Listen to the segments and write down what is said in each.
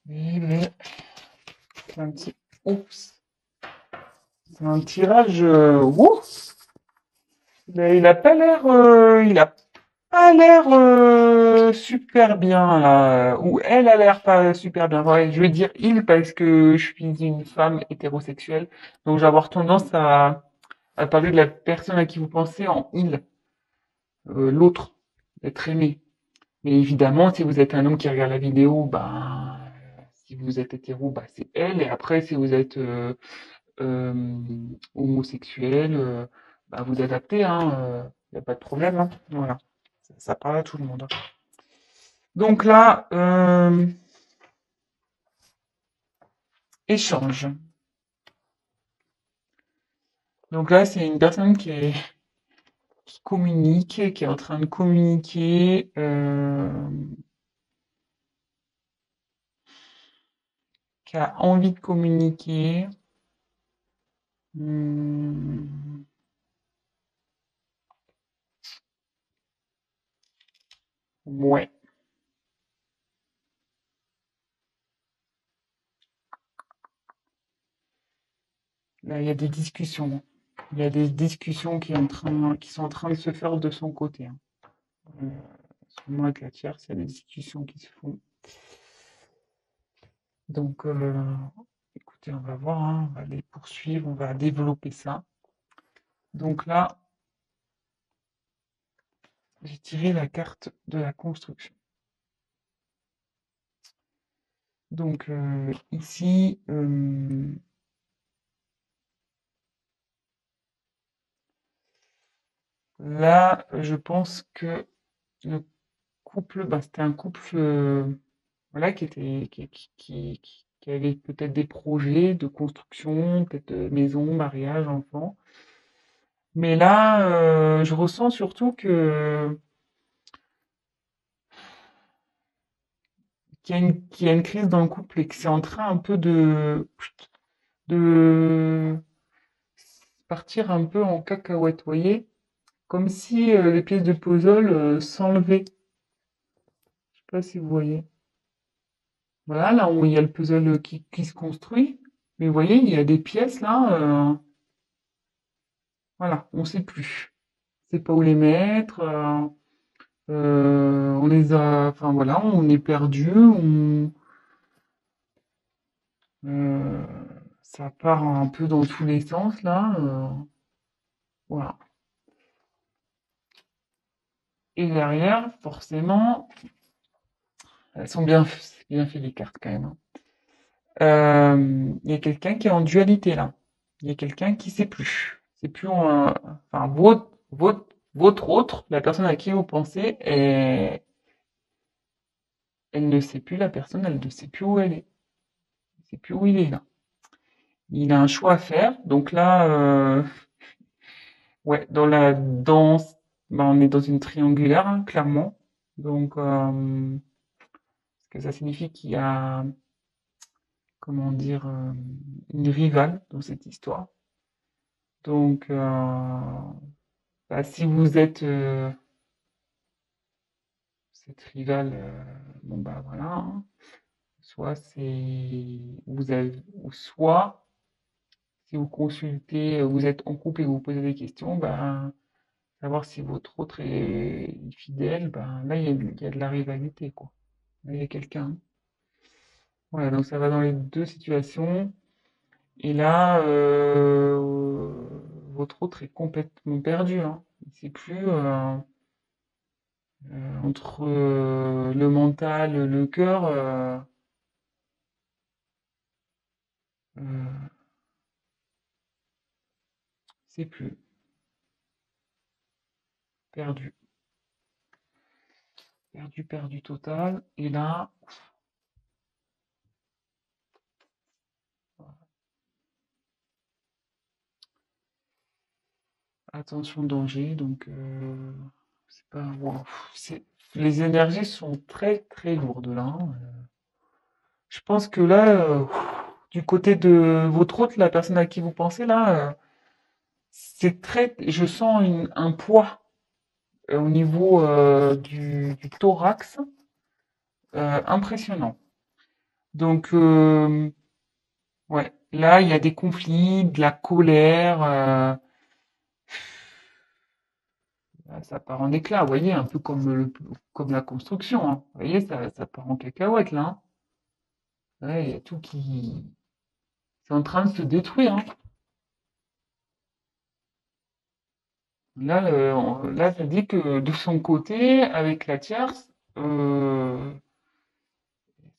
Mais c'est un petit. Oups. C'est un tirage. Il a pas l'air. Il a pas l'air super bien là. Ou elle a l'air pas super bien. Ouais, je vais dire il parce que je suis une femme hétérosexuelle. Donc je vais avoir tendance à parler de la personne à qui vous pensez en il. L'autre. Être aimé. Mais évidemment, si vous êtes un homme qui regarde la vidéo, ben, si vous êtes hétéro, bah, c'est elle. Et après, si vous êtes euh, homosexuel, bah, vous adaptez, hein, y a pas de problème, hein. Voilà. Ça parle à tout le monde, hein. Donc là, échange. Donc là, c'est une personne qui communique, qui est en train de communiquer, qui a envie de communiquer. Hmm, ouais. Là, il y a des discussions. Il y a des discussions qui sont en train de se faire de son côté, hein. Euh, Sûrement avec la tierce, il y a des discussions qui se font. Donc, écoutez, on va voir, hein, on va les poursuivre, on va développer ça. Donc là, j'ai tiré la carte de la construction. Donc ici, là, je pense que le couple, bah, c'était un couple voilà, qui avait peut-être des projets de construction, peut-être maison, mariage, enfant. Mais là, je ressens surtout qu'il y a une crise dans le couple et que c'est en train un peu de partir un peu en cacahuète, vous voyez? Comme si les pièces de puzzle s'enlevaient. Je sais pas si vous voyez. Voilà, là où il y a le puzzle qui se construit. Mais vous voyez, il y a des pièces là, voilà, on sait plus. On sait pas où les mettre. On les a, enfin voilà, on est perdu. Euh, Ça part un peu dans tous les sens là. Voilà. Et derrière, forcément, elles sont bien fait les cartes quand même, hein. Il y a quelqu'un qui est en dualité là. Il y a quelqu'un qui sait plus. C'est plus enfin votre autre, la personne à qui vous pensez, elle ne sait plus la personne, elle ne sait plus où elle est. Elle ne sait plus où il est là. Il a un choix à faire. Donc là, ouais, dans la danse, ben, on est dans une triangulaire, hein, clairement. Donc, ce que ça signifie qu'il y a, comment dire, une rivale dans cette histoire. Donc, bah, si vous êtes cette rivale, bon bah voilà, hein. Soit c'est vous avez, ou soit si vous consultez, vous êtes en couple et vous posez des questions, ben savoir si votre autre est fidèle, ben là il y a de la rivalité quoi. Là, il y a quelqu'un. Voilà, donc ça va dans les deux situations. Et là, votre autre est complètement perdu, hein. Il sait plus. Entre le mental, le cœur, euh, c'est plus perdu, perdu, perdu total. Et là, attention danger. Donc, c'est pas, wow, les énergies sont très très lourdes là, hein. Je pense que là, du côté de votre autre, la personne à qui vous pensez là, c'est très, je sens un poids au niveau du thorax impressionnant. Donc, ouais, là, il y a des conflits, de la colère, ça part en éclats, vous voyez, un peu comme comme la construction, hein. Vous voyez, ça part en cacahuète, là, hein. Ouais, il y a tout qui, c'est en train de se détruire, hein. Là, là, ça dit que de son côté, avec la tierce,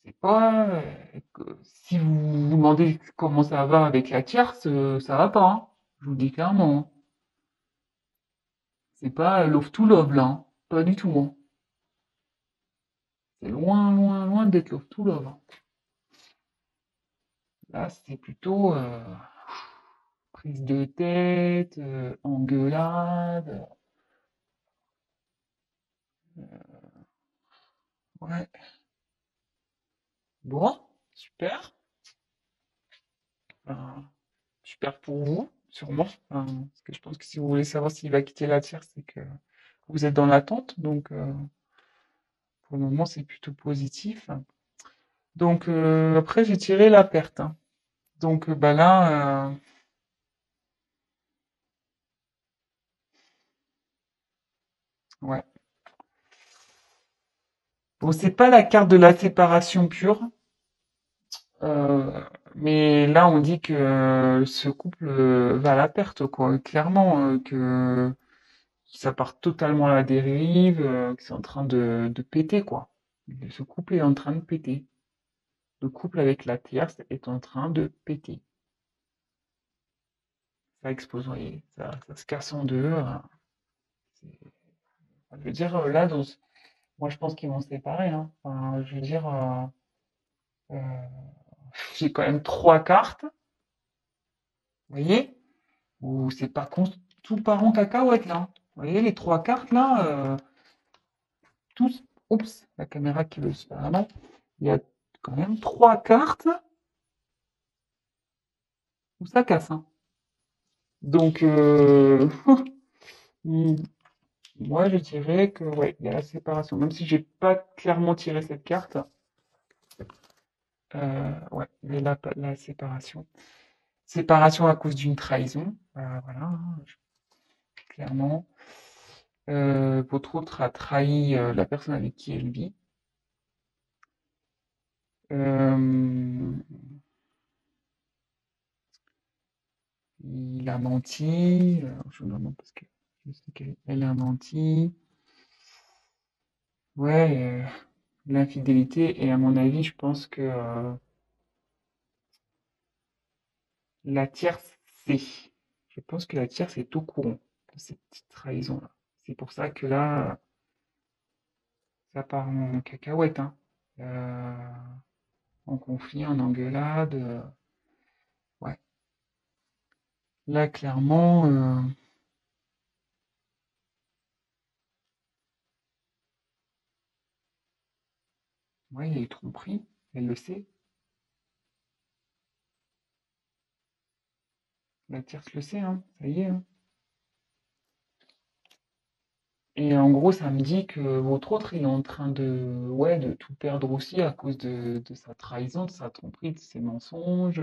c'est pas, si vous vous demandez comment ça va avec la tierce, ça va pas, hein. Je vous le dis clairement, hein. C'est pas love to love, là, hein. Pas du tout, hein. C'est loin, loin, loin d'être love to love, hein. Là, c'est plutôt prise de tête, engueulade. Ouais. Bon, super. Euh, super pour vous, sûrement. Parce que je pense que si vous voulez savoir s'il va quitter la tierce, c'est que vous êtes dans l'attente. Donc, pour le moment, c'est plutôt positif. Donc, après, j'ai tiré la perte, hein. Donc, bah là, ouais. Bon, c'est pas la carte de la séparation pure, euh, mais là, on dit que ce couple va à la perte, quoi. Clairement, que ça part totalement à la dérive, que c'est en train de péter, quoi. Ce couple est en train de péter. Le couple avec la tierce est en train de péter. Ça explose, vous voyez, ça se casse en deux. Je veux dire, là, moi, je pense qu'ils vont se séparer, hein. Enfin, je veux dire, euh, j'ai quand même trois cartes, vous voyez, où c'est pas tout part en cacahuète, là. Vous voyez, les trois cartes, là, tous, oups, la caméra qui veut se faire la main. Il y a quand même trois cartes où ça casse, hein. Donc, moi, je dirais que, ouais, il y a la séparation. Même si j'ai pas clairement tiré cette carte, ouais, il y a la séparation. Séparation à cause d'une trahison, voilà, hein, clairement. Votre autre a trahi la personne avec qui elle vit. Euh, il a menti. Je me demande parce que je sais qu'elle a menti. Ouais, l'infidélité. Et à mon avis, je pense que la tierce sait. Je pense que la tierce est au courant de cette petite trahison-là. C'est pour ça que là, ça part en cacahuète, hein. Euh, en conflit, en engueulade. Ouais. Là, clairement, ouais, il y a eu tromperie. Elle le sait. La tierce le sait, hein. Ça y est, hein. Et en gros, ça me dit que votre autre, il est en train de, ouais, de tout perdre aussi à cause de sa trahison, de sa tromperie, de ses mensonges.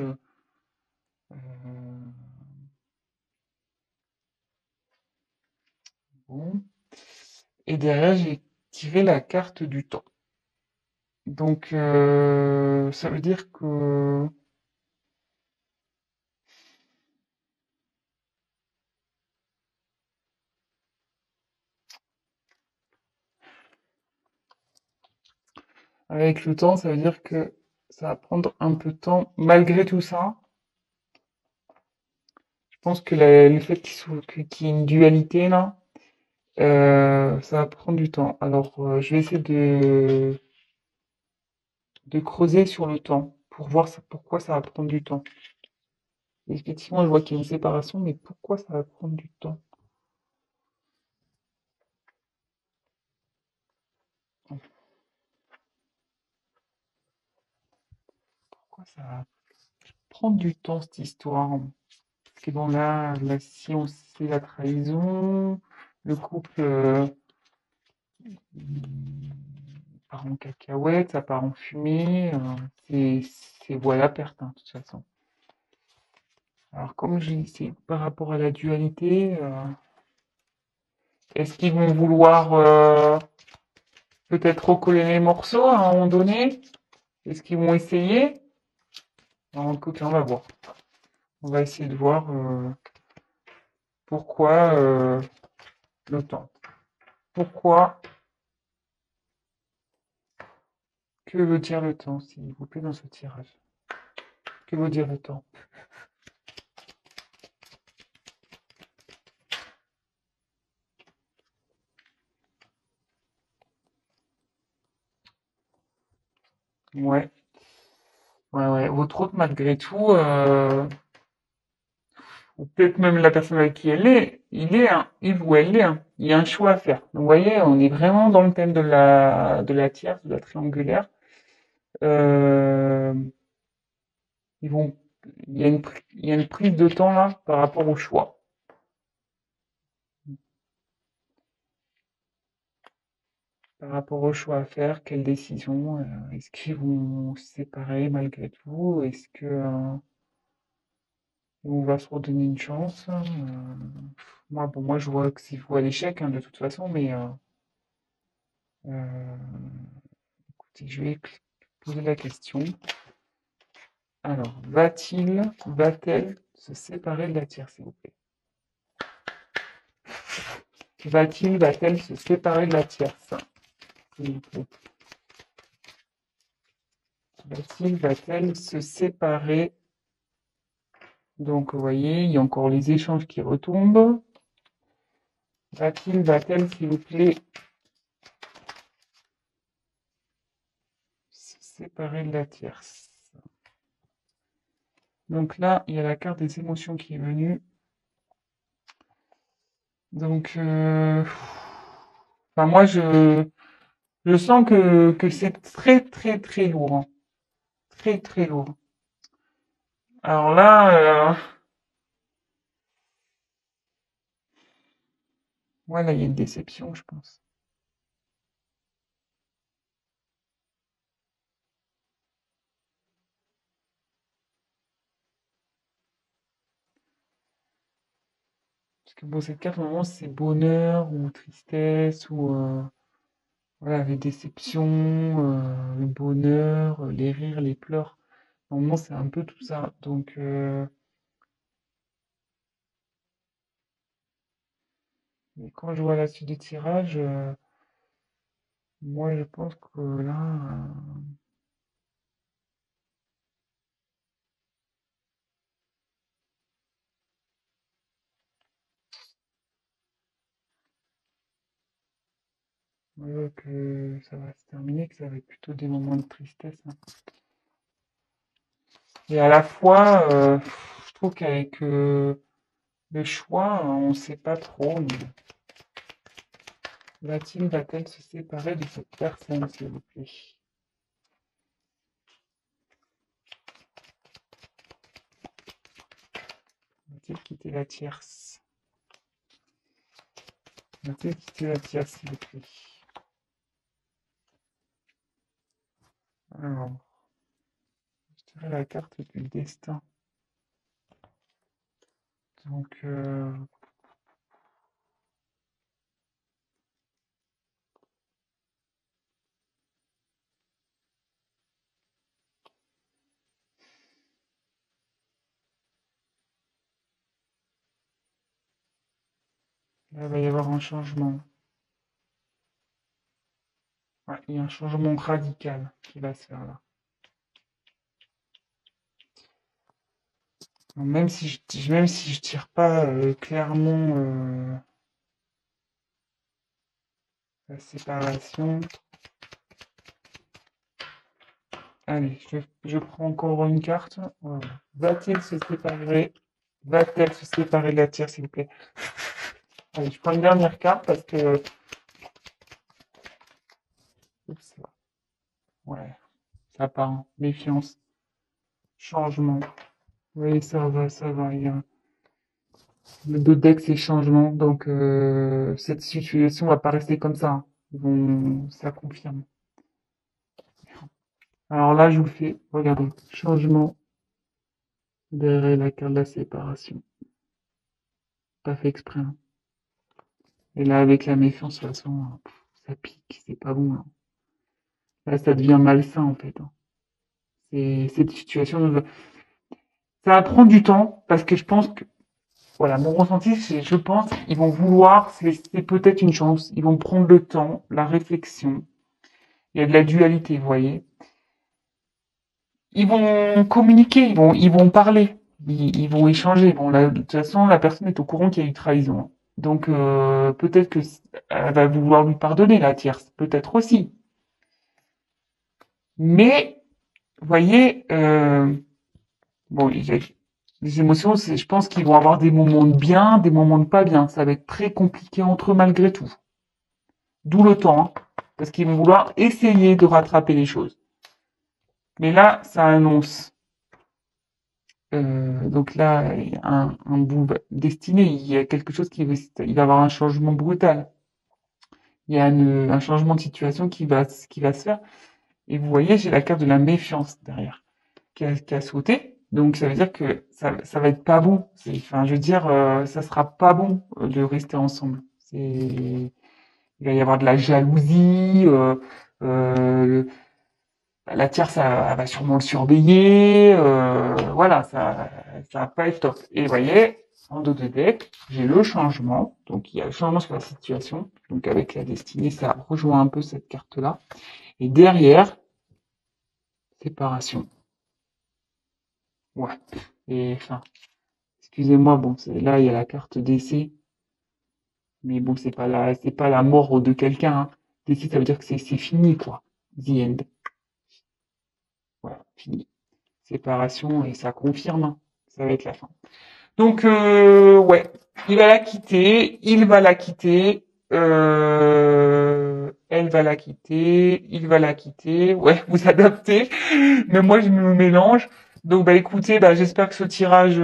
Bon. Et derrière, j'ai tiré la carte du temps. Donc, ça veut dire que avec le temps, ça veut dire que ça va prendre un peu de temps. Malgré tout ça, je pense que le fait qu'il y ait une dualité là, ça va prendre du temps. Alors, je vais essayer de creuser sur le temps pour voir pourquoi ça va prendre du temps. Effectivement, je vois qu'il y a une séparation, mais pourquoi ça va prendre du temps? Pourquoi ça va prendre du temps cette histoire? Parce que bon, là, si on sait la trahison, le couple, part en cacahuète, ça part en fumée. C'est, c'est voie à perte, hein, de toute façon. Alors, comme j'ai dit, par rapport à la dualité, est-ce qu'ils vont vouloir peut-être recoller les morceaux à un moment donné? Est-ce qu'ils vont essayer? Alors, écoute, on va voir. On va essayer de voir pourquoi le temps. Pourquoi, que veut dire le temps, s'il vous plaît, dans ce tirage? Que veut dire le temps? Ouais, ouais. Votre hôte, malgré tout, ou peut-être même la personne avec qui elle est, il ou elle est, il y a un choix à faire. Donc, vous voyez, on est vraiment dans le thème de la tierce, de la triangulaire. Euh, ils vont, il y a une prise de temps là par rapport au choix. Par rapport au choix à faire, quelle décision, est-ce qu'ils vont se séparer malgré tout? Est-ce que on va se redonner une chance? Moi, bon, moi, je vois que c'est voué à l'échec, hein, de toute façon, mais écoutez, je vais poser la question. Alors, va-t-elle se séparer de la tierce, s'il vous plaît? Va-t-elle se séparer de la tierce, s'il vous plaît? Va-t-elle se séparer? Donc, vous voyez, il y a encore les échanges qui retombent. Va-t-elle, s'il vous plaît, se séparer de la tierce? Donc là, il y a la carte des émotions qui est venue. Donc, enfin, moi, je sens que c'est très, très, très lourd, hein. Très, très lourd. Alors là, voilà, il y a une déception, je pense. Parce que bon, cette carte, normalement, c'est bonheur ou tristesse ou voilà, les déceptions, le bonheur, les rires, les pleurs. Normalement, c'est un peu tout ça. Donc, mais quand je vois la suite du tirage, moi, je pense que là, que ça va se terminer, que ça va être plutôt des moments de tristesse, hein. Et à la fois, je trouve qu'avec le choix, on ne sait pas trop. Va-t-elle se séparer de cette personne, s'il vous plaît? Va-t-elle quitter la tierce? Va-t-elle quitter la tierce, s'il vous plaît? Alors, je dirais la carte du destin. Donc, là, il va y avoir un changement. Ouais, il y a un changement radical qui va se faire là. Donc, même si je tire pas clairement la séparation, allez, je prends encore une carte. Voilà. Va-t-il se séparer? Va-t-elle se séparer de la tierce, s'il vous plaît? Allez, je prends une dernière carte parce que. Oups, ouais, ça part, hein. Méfiance, changement. Oui, ça va, ça va. Il y a le dos deck, c'est changement. Donc, cette situation va pas rester comme ça, hein. Ça confirme. Alors là, je vous fais, regardez, changement derrière la carte de la séparation. Pas fait exprès, hein. Et là, avec la méfiance, de toute façon, ça pique, c'est pas bon, hein. Là, ça devient malsain, en fait, hein. Cette situation, ça va prendre du temps, parce que je pense que, voilà, mon ressenti, c'est, je pense qu'ils vont vouloir se laisser peut-être une chance. Ils vont prendre le temps, la réflexion. Il y a de la dualité, vous voyez. Ils vont communiquer, ils vont parler, ils vont échanger. Bon, là, de toute façon, la personne est au courant qu'il y a eu trahison. Donc, peut-être que elle va vouloir lui pardonner, la tierce. Peut-être aussi. Mais, vous voyez, bon, les émotions, je pense qu'ils vont avoir des moments de bien, des moments de pas bien. Ça va être très compliqué entre eux malgré tout. D'où le temps, hein, parce qu'ils vont vouloir essayer de rattraper les choses. Mais là, ça annonce. Donc là, il y a un bout destiné, il y a quelque chose il va y avoir un changement brutal. Il y a un changement de situation qui va se faire. Et vous voyez, j'ai la carte de la méfiance derrière, qui a sauté. Donc ça veut dire que ça va être pas bon. Enfin, je veux dire, ça sera pas bon de rester ensemble. Il va y avoir de la jalousie. Euh, la tierce, elle va sûrement le surveiller. Voilà, ça va pas être top. Et vous voyez, en dos de deck, j'ai le changement. Donc il y a le changement sur la situation. Donc avec la destinée, ça rejoint un peu cette carte-là. Et derrière, séparation. Ouais. Et enfin, excusez-moi, bon, là il y a la carte décès, mais bon, c'est pas la mort de quelqu'un, hein. Décès, ça veut dire que c'est fini, quoi. The end. Voilà, fini. Séparation et ça confirme, hein. Ça va être la fin. Donc, ouais, il va la quitter, elle va la quitter, il va la quitter. Ouais, vous adaptez, mais moi je me mélange. Donc, bah écoutez, bah j'espère que ce tirage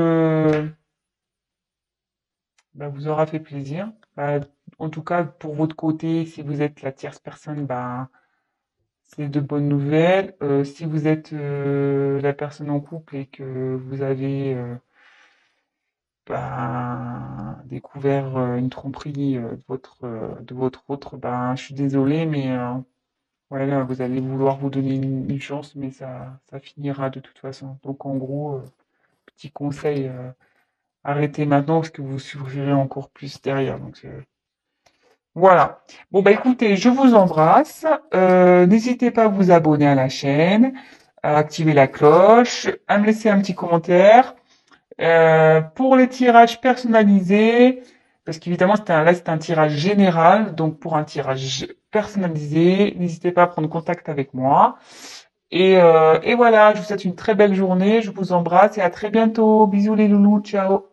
bah, vous aura fait plaisir. Bah, en tout cas, pour votre côté, si vous êtes la tierce personne, bah c'est de bonnes nouvelles. Si vous êtes la personne en couple et que vous avez ben, découvert une tromperie de votre autre, ben, je suis désolé, mais voilà, vous allez vouloir vous donner une chance, mais ça finira de toute façon. Donc en gros, petit conseil, arrêtez maintenant parce que vous souffrirez encore plus derrière. Donc voilà. Bon bah écoutez, je vous embrasse. N'hésitez pas à vous abonner à la chaîne, à activer la cloche, à me laisser un petit commentaire. Pour les tirages personnalisés, parce qu'évidemment là c'est un tirage général, donc pour un tirage personnalisé, n'hésitez pas à prendre contact avec moi. Et voilà, je vous souhaite une très belle journée, je vous embrasse et à très bientôt. Bisous les loulous, ciao.